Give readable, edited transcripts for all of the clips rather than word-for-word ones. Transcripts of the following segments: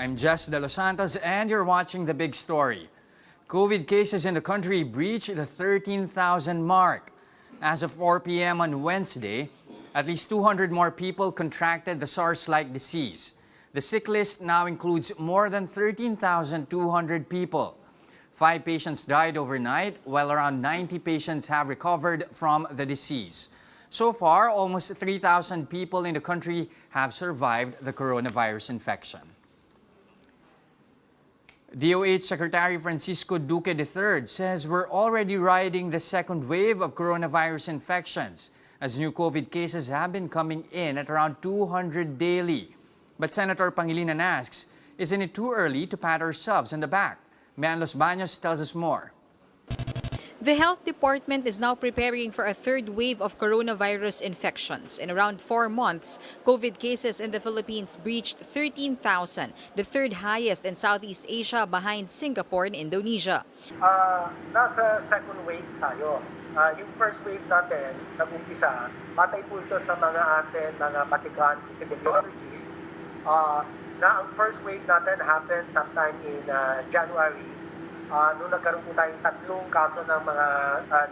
I'm Jess De Los Santos and you're watching The Big Story. COVID cases in the country breached the 13,000 mark. As of 4 p.m. on Wednesday, at least 200 more people contracted the SARS-like disease. The sick list now includes more than 13,200 people. 5 patients died overnight, while around 90 patients have recovered from the disease. So far, almost 3,000 people in the country have survived the coronavirus infection. DOH Secretary Francisco Duque III says we're already riding the second wave of coronavirus infections, as new COVID cases have been coming in at around 200 daily. But Senator Pangilinan asks, isn't it too early to pat ourselves on the back? Mayan Los Baños tells us more. The Health Department is now preparing for a third wave of coronavirus infections. In around 4 months, COVID cases in the Philippines breached 13,000, the third highest in Southeast Asia behind Singapore and Indonesia. Nasa second wave tayo. Yung first wave natin, nag-umpisa, patay po ito sa mga atin, mga batikan epidemiologists, na ang first wave natin happened sometime in January. Noong nagkaroon po tayong 3 kaso ng mga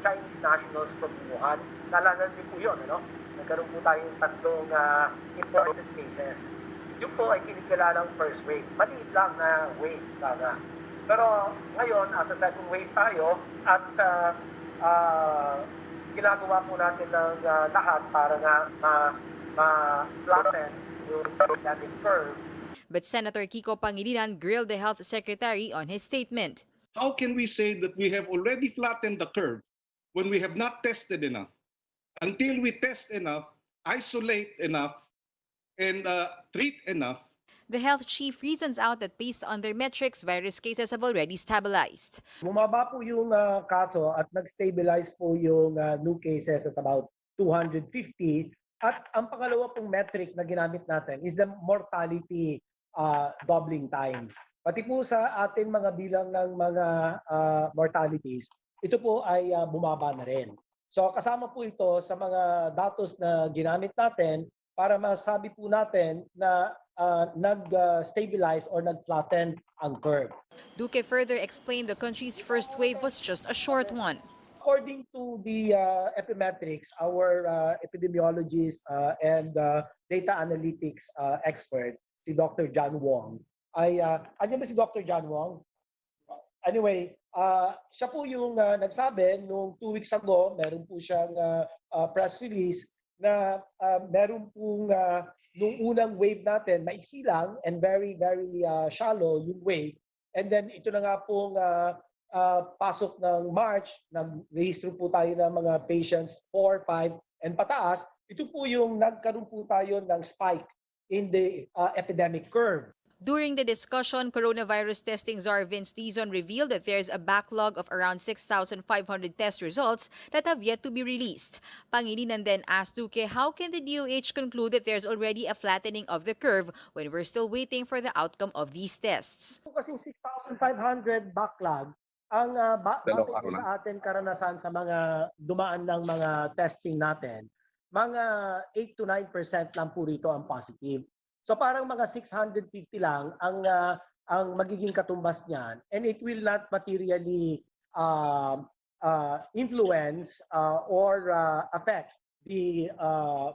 Chinese nationals from Wuhan. Nalaman niyo po yun, ano? Nagkaroon po tayong 3 imported cases. Yun po ay kinikilalang first wave. Maliit lang na wave sana. Pero ngayon, as a second wave tayo at ginagawa po natin ng lahat para nga ma-flatten yung pandemic curve. But Senator Kiko Pangilinan grilled the Health Secretary on his statement. How can we say that we have already flattened the curve when we have not tested enough? Until we test enough, isolate enough, and treat enough. The health chief reasons out that based on their metrics, virus cases have already stabilized. Bumaba po yung kaso at nag-stabilize po yung new cases at about 250. At ang pangalawa pong metric na ginamit natin is the mortality doubling time. Pati po sa ating mga bilang ng mga mortalities, ito po ay bumaba na rin. So kasama po ito sa mga datos na ginamit natin para masabi po natin na nag-stabilize or nag-flatten ang curve. Duque further explained the country's first wave was just a short one. According to the epimetrics, our epidemiologist and data analytics expert, si Dr. John Wong, andyan ba si Dr. John Wong? Anyway, siya po yung nagsabi nung 2 weeks ago, meron po siyang press release na meron pong nung unang wave natin, maiksi lang and very, very shallow yung wave. And then ito na nga pong pasok ng March, nag-register po tayo ng mga patients 4, 5, and pataas. Ito po yung nagkaroon po tayo ng spike in the epidemic curve. During the discussion, coronavirus testing czar Vince Dizon revealed that there's a backlog of around 6,500 test results that have yet to be released. Pangilinan then asked Duque how can the DOH conclude that there's already a flattening of the curve when we're still waiting for the outcome of these tests. Kasing 6,500 backlog, ang bakit sa atin karanasan sa mga dumaan ng mga testing natin, mga 8 to 9% lang po rito ang positive. So parang mga 650 lang ang magiging katumbas niyan, and it will not materially influence or affect the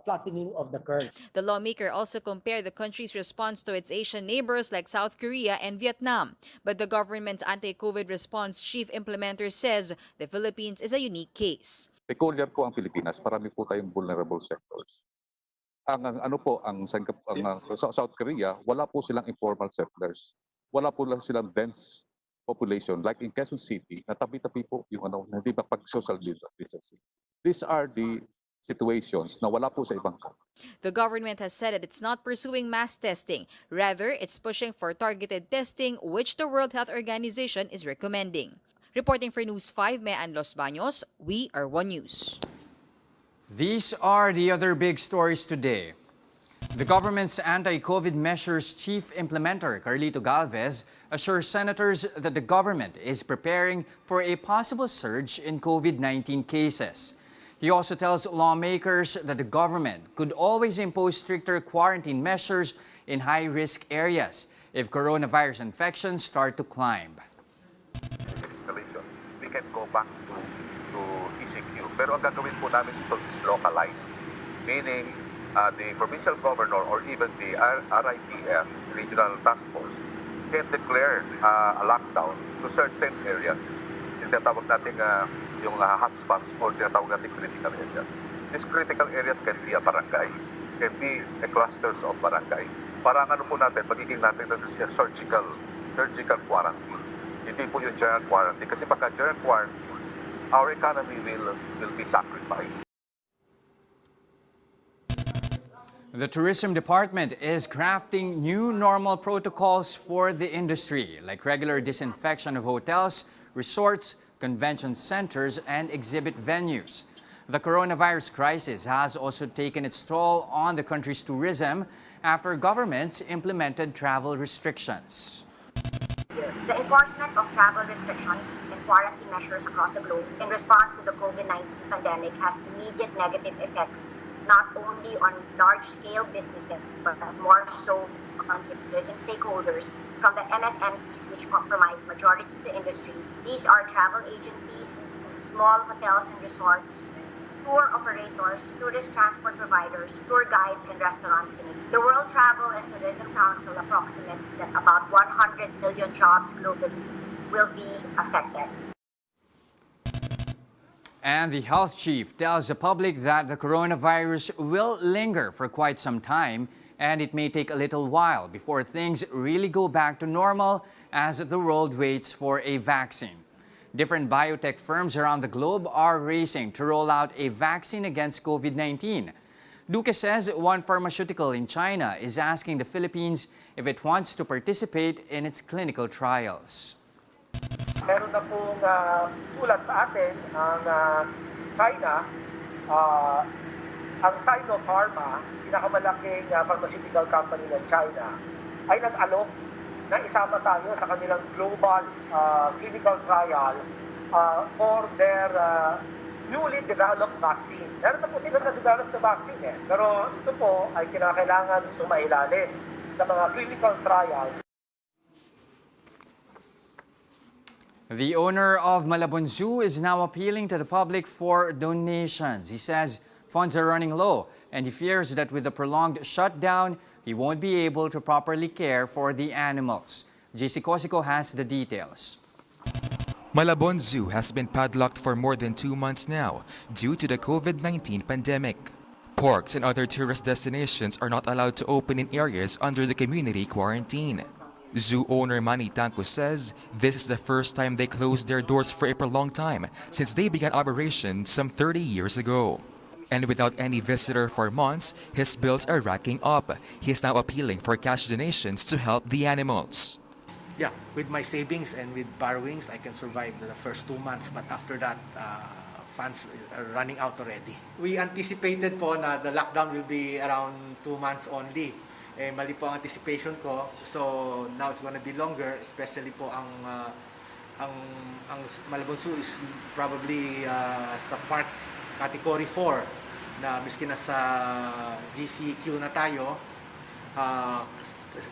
flattening of the curve. The lawmaker also compared the country's response to its Asian neighbors like South Korea and Vietnam. But the government's anti-COVID response chief implementer says the Philippines is a unique case. Peculiar po ang Pilipinas, marami po tayong vulnerable sectors. Ang South Korea, wala po silang informal settlers. Wala po lang silang dense population. Like in Quezon City, natabi-tabi po yung hindi ba pag-social distancing. These are the situations na wala po sa ibang country. The government has said that it's not pursuing mass testing. Rather, it's pushing for targeted testing, which the World Health Organization is recommending. Reporting for News 5, Mayan Los Baños, we are One News. These are the other big stories today. The government's anti-COVID measures chief implementer, Carlito Galvez, assures senators that the government is preparing for a possible surge in COVID-19 cases. He also tells lawmakers that the government could always impose stricter quarantine measures in high-risk areas. if coronavirus infections start to climb. Escalation, we can go back to ECQ. Pero ang gagawin po namin ito is localized. Meaning, the provincial governor or even the RITF, Regional Task Force, can declare a lockdown to certain areas. Yung tinatawag natin yung hotspots or tinatawag natin critical areas. These critical areas can be a barangay, can be a clusters of barangay. Parang ano po natin, magiging natin na siya surgical quarantine. Hindi po yung general quarantine. Kasi pagka general quarantine, our economy will be sacrificed. The Tourism Department is crafting new normal protocols for the industry, like regular disinfection of hotels, resorts, convention centers, and exhibit venues. The coronavirus crisis has also taken its toll on the country's tourism after governments implemented travel restrictions. The enforcement of travel restrictions and quarantine measures across the globe in response to the COVID-19 pandemic has immediate negative effects, not only on large-scale businesses, but more so on the tourism stakeholders. From the MSMEs, which comprise majority of the industry, these are travel agencies, small hotels and resorts, tour operators, tourist transport providers, tour guides, and restaurants. The World Travel and Tourism Council approximates that about 100 million jobs globally will be affected. And the health chief tells the public that the coronavirus will linger for quite some time, and it may take a little while before things really go back to normal as the world waits for a vaccine. Different biotech firms around the globe are racing to roll out a vaccine against COVID-19. Duque says one pharmaceutical in China is asking the Philippines if it wants to participate in its clinical trials. Meron na pong ulat sa atin ang China, ang Sinopharma, pinakamalaking pharmaceutical company ng China, ay nag-alok na isama tayo sa kanilang global clinical trial for their newly developed vaccine. Meron na po sila na-develop na vaccine pero ito po ay kinakailangan sumailalim sa mga clinical trials. The owner of Malabon Zoo is now appealing to the public for donations. He says funds are running low and he fears that with the prolonged shutdown, he won't be able to properly care for the animals. JC Cosico has the details. Malabon Zoo has been padlocked for more than 2 months now due to the COVID-19 pandemic. Parks and other tourist destinations are not allowed to open in areas under the community quarantine. Zoo owner Manny Tanco says this is the first time they closed their doors for a prolonged time since they began operation some 30 years ago. And without any visitor for months, his bills are racking up. He is now appealing for cash donations to help the animals. Yeah, with my savings and with borrowings, I can survive the first 2 months. But after that, funds are running out already. We anticipated po na the lockdown will be around 2 months only. Mali po ang anticipation ko. So now it's gonna be longer, especially po ang Malabon Zoo is probably sa park category 4 na miski na sa GCQ na tayo,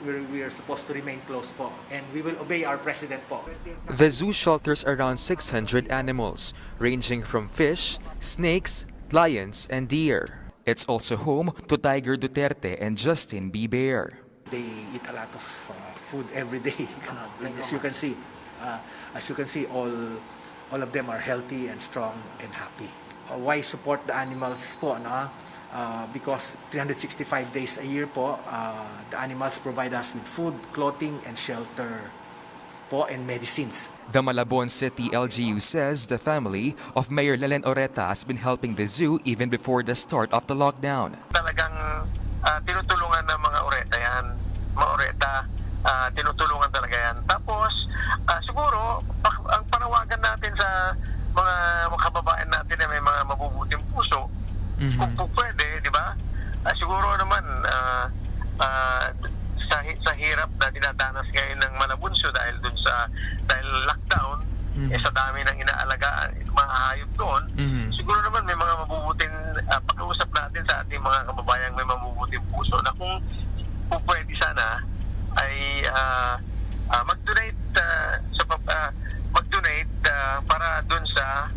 we are supposed to remain close po and we will obey our president po. The zoo shelters around 600 animals, ranging from fish, snakes, lions, and deer. It's also home to Tiger Duterte and Justin Bieber. They eat a lot of food every day. And as you can see, all of them are healthy and strong and happy. Why support the animals po? No? Because 365 days a year po, the animals provide us with food, clothing, and shelter po, and medicines. The Malabon City LGU says the family of Mayor Lelen Oreta has been helping the zoo even before the start of the lockdown. Talagang tinutulungan ng mga Oreta yan. Mga Oreta, tinutulungan talaga yan. Tapos, siguro, ang panawagan natin sa mga kababayan natin na may mga mabubuting puso, kung pwede, di ba? Siguro naman, sa hirap na dinadanas ngayon ng Malabon Zoo dahil lockdown, sa dami ng inaalagaan, mga hayop doon, siguro naman may mga mabubuting, pag-uusap natin sa ating mga kababayang may mabubuting puso na kung pwede sana, ay mag-donate para dun sa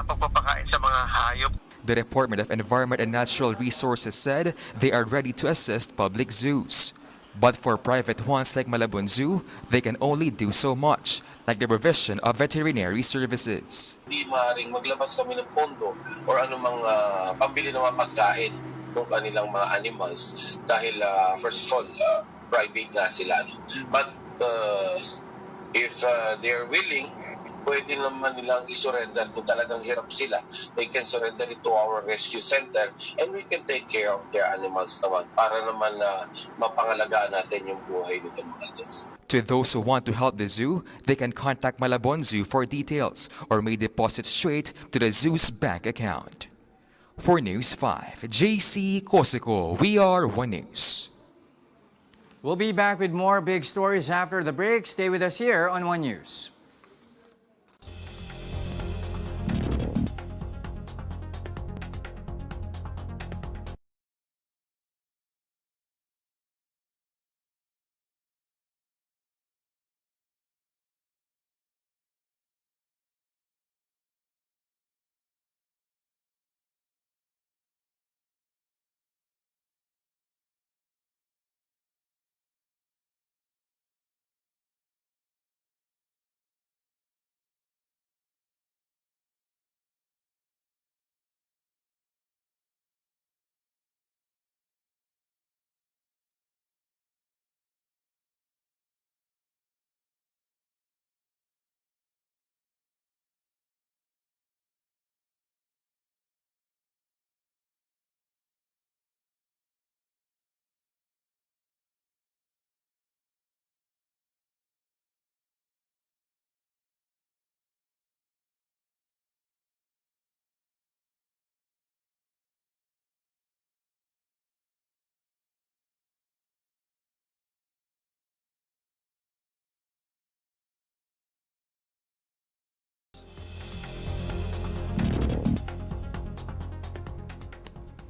pagpapakain sa mga hayop. The Department of Environment and Natural Resources said they are ready to assist public zoos. But for private ones like Malabon Zoo, they can only do so much, like the provision of veterinary services. Hindi maaaring maglabas kami ng pondo or anumang pambili ng mga pagkain ng kanilang mga animals dahil first of all, private nga sila. But if they are willing, pwede naman nilang isurrender kung talagang hirap sila. They can surrender it to our rescue center and we can take care of their animals naman para naman mapangalagaan natin yung buhay nito mga ito. To those who want to help the zoo, they can contact Malabon Zoo for details or may deposit straight to the zoo's bank account. For News 5, JC Cosico, We Are One News. We'll be back with more big stories after the break. Stay with us here on One News.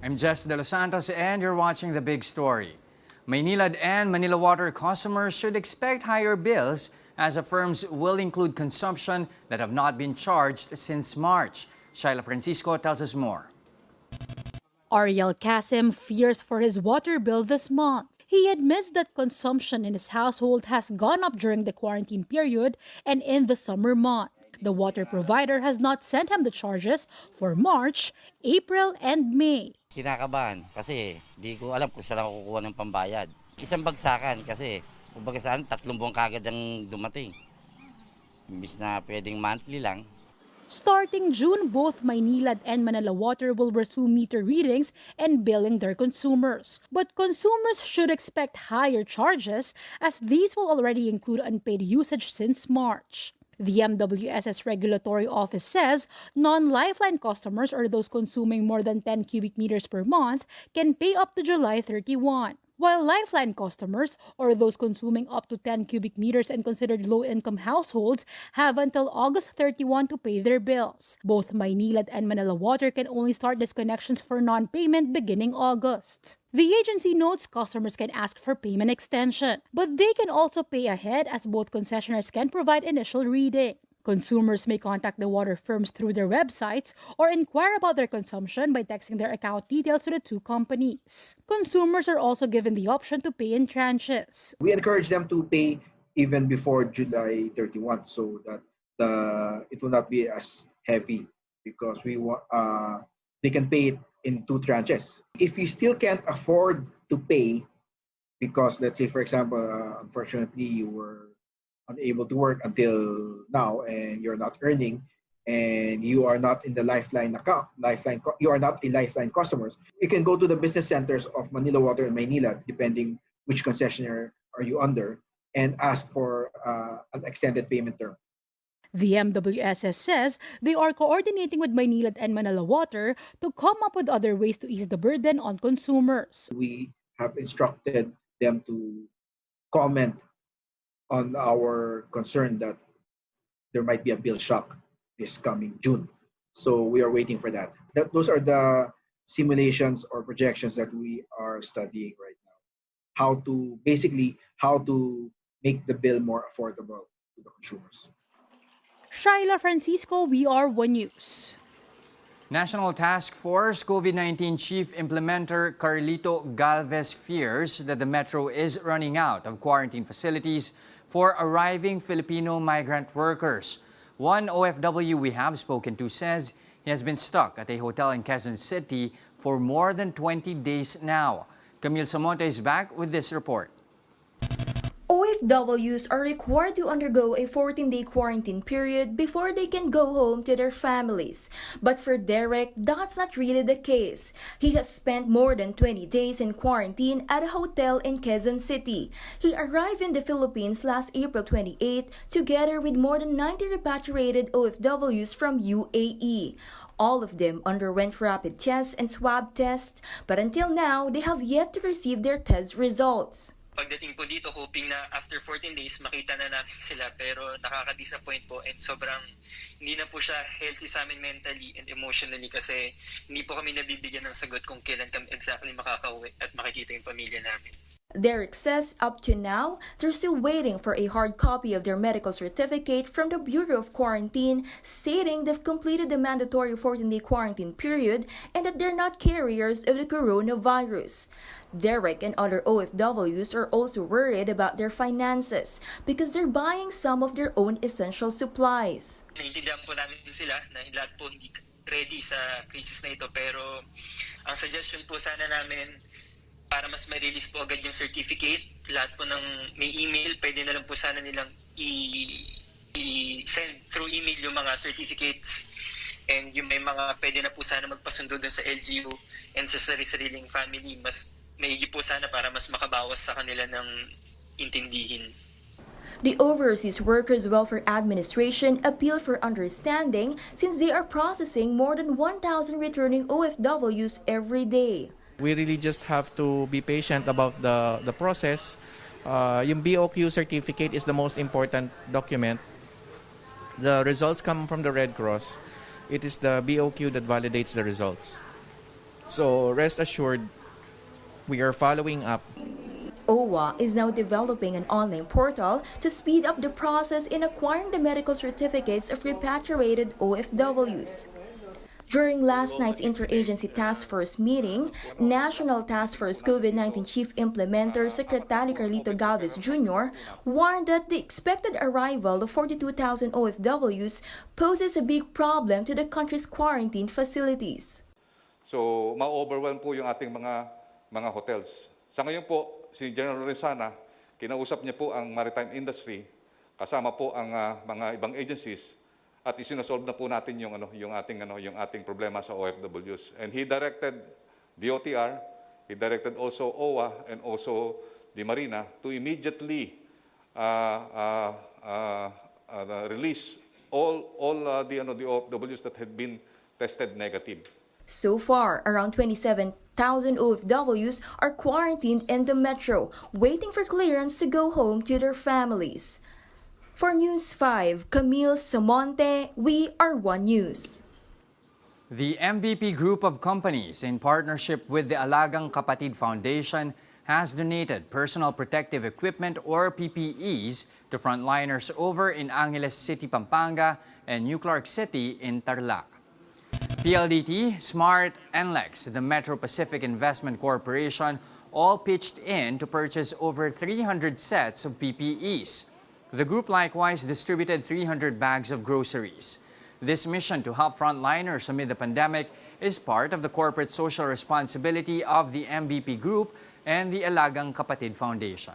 I'm Jess De Los Santos and you're watching The Big Story. Manila and Manila Water customers should expect higher bills as the firms will include consumption that have not been charged since March. Shaila Francisco tells us more. Ariel Kasim fears for his water bill this month. He admits that consumption in his household has gone up during the quarantine period and in the summer month. The water provider has not sent him the charges for March, April, and May. Kinakabahan kasi di ko alam kung saan ako kukuha ng pambayad. Isang bagsakan kasi kumbaga saan 3 buwan kagad ang dumating. Imbis na pwedeng monthly lang. Starting June, both Manila and Manila Water will resume meter readings and billing their consumers. But consumers should expect higher charges as these will already include unpaid usage since March. The MWS's regulatory office says non-lifeline customers or those consuming more than 10 cubic meters per month can pay up to July 31. While lifeline customers or those consuming up to 10 cubic meters and considered low-income households have until August 31 to pay their bills. Both Maynilad and Manila Water can only start disconnections for non-payment beginning August. The agency notes customers can ask for payment extension, but they can also pay ahead as both concessionaires can provide initial reading. Consumers may contact the water firms through their websites or inquire about their consumption by texting their account details to the two companies. Consumers are also given the option to pay in tranches. We encourage them to pay even before July 31 so that it will not be as heavy because they can pay it in 2 tranches. If you still can't afford to pay because let's say, for example, unfortunately you were unable to work until now and you're not earning and you are not in the lifeline account, you are not a lifeline customers, you can go to the business centers of Manila Water and Maynila, depending which concessionaire are you under, and ask for an extended payment term. The MWSS says they are coordinating with Maynilad and Manila Water to come up with other ways to ease the burden on consumers. We have instructed them to comment on our concern that there might be a bill shock this coming June. So we are waiting for that. Those are the simulations or projections that we are studying right now. how to make the bill more affordable to the consumers. Shaila Francisco, we are One News. National Task Force COVID-19 Chief Implementer Carlito Galvez fears that the metro is running out of quarantine facilities for arriving Filipino migrant workers. One OFW we have spoken to says he has been stuck at a hotel in Quezon City for more than 20 days now. Camille Samonte is back with this report. OFWs are required to undergo a 14-day quarantine period before they can go home to their families. But for Derek, that's not really the case. He has spent more than 20 days in quarantine at a hotel in Quezon City. He arrived in the Philippines last April 28 together with more than 90 repatriated OFWs from UAE. All of them underwent rapid tests and swab tests, but until now, they have yet to receive their test results. Pagdating po dito, hoping na after 14 days makita na natin sila, pero nakaka-disappoint po and sobrang hindi na po siya healthy sa amin mentally and emotionally kasi hindi po kami nabibigyan ng sagot kung kailan kami exactly makakauwi at makikita yung pamilya namin. Derek says up to now, they're still waiting for a hard copy of their medical certificate from the Bureau of Quarantine stating they've completed the mandatory 14-day quarantine period and that they're not carriers of the coronavirus. Derek and other OFWs are also worried about their finances because they're buying some of their own essential supplies. Naiintindihan po namin sila na lahat po hindi ready sa crisis na ito, pero ang suggestion po sana namin para mas ma-release po agad yung certificate, lahat po ng may email, pwede na lang po sana nilang i-send through email yung mga certificates and yung may mga pwede na po sana magpasundo dun sa LGU and sa sarili-sariling family, mas maigi po sana para mas makabawas sa kanila ng intindihin. The Overseas Workers Welfare Administration appealed for understanding since they are processing more than 1,000 returning OFWs every day. We really just have to be patient about the process. Yung BOQ certificate is the most important document. The results come from the Red Cross. It is the BOQ that validates the results. So rest assured, we are following up. OWA is now developing an online portal to speed up the process in acquiring the medical certificates of repatriated OFWs. During last night's Interagency Task Force meeting, National Task Force COVID-19 Chief Implementer Secretary Carlito Galvez Jr. warned that the expected arrival of 42,000 OFWs poses a big problem to the country's quarantine facilities. So, ma-overwhelm po yung ating mga hotels. Sa ngayon po, si General Rizana, kinausap niya po ang maritime industry, kasama po ang mga ibang agencies, at isinosolve na po natin yung ating problema sa OFWs. And he directed DOTR, he directed also OWA and also the Marina to immediately release all the OFWs that had been tested negative. So far, around 27,000 OFWs are quarantined in the metro, waiting for clearance to go home to their families. For News 5, Camille Samonte, we are One News. The MVP Group of Companies, in partnership with the Alagang Kapatid Foundation, has donated personal protective equipment or PPEs to frontliners over in Angeles City, Pampanga and New Clark City in Tarlac. PLDT, Smart, and Lex, the Metro Pacific Investment Corporation, all pitched in to purchase over 300 sets of PPEs. The group likewise distributed 300 bags of groceries. This mission to help frontliners amid the pandemic is part of the corporate social responsibility of the MVP Group and the Alagang Kapatid Foundation.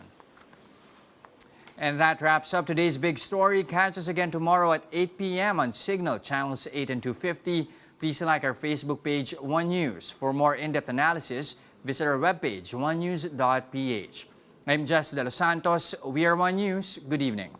And that wraps up today's big story. Catch us again tomorrow at 8 p.m. on Signal Channels 8 and 250. Please like our Facebook page, One News. For more in-depth analysis, visit our webpage, onenews.ph. I'm Jess De Los Santos. We are One News. Good evening.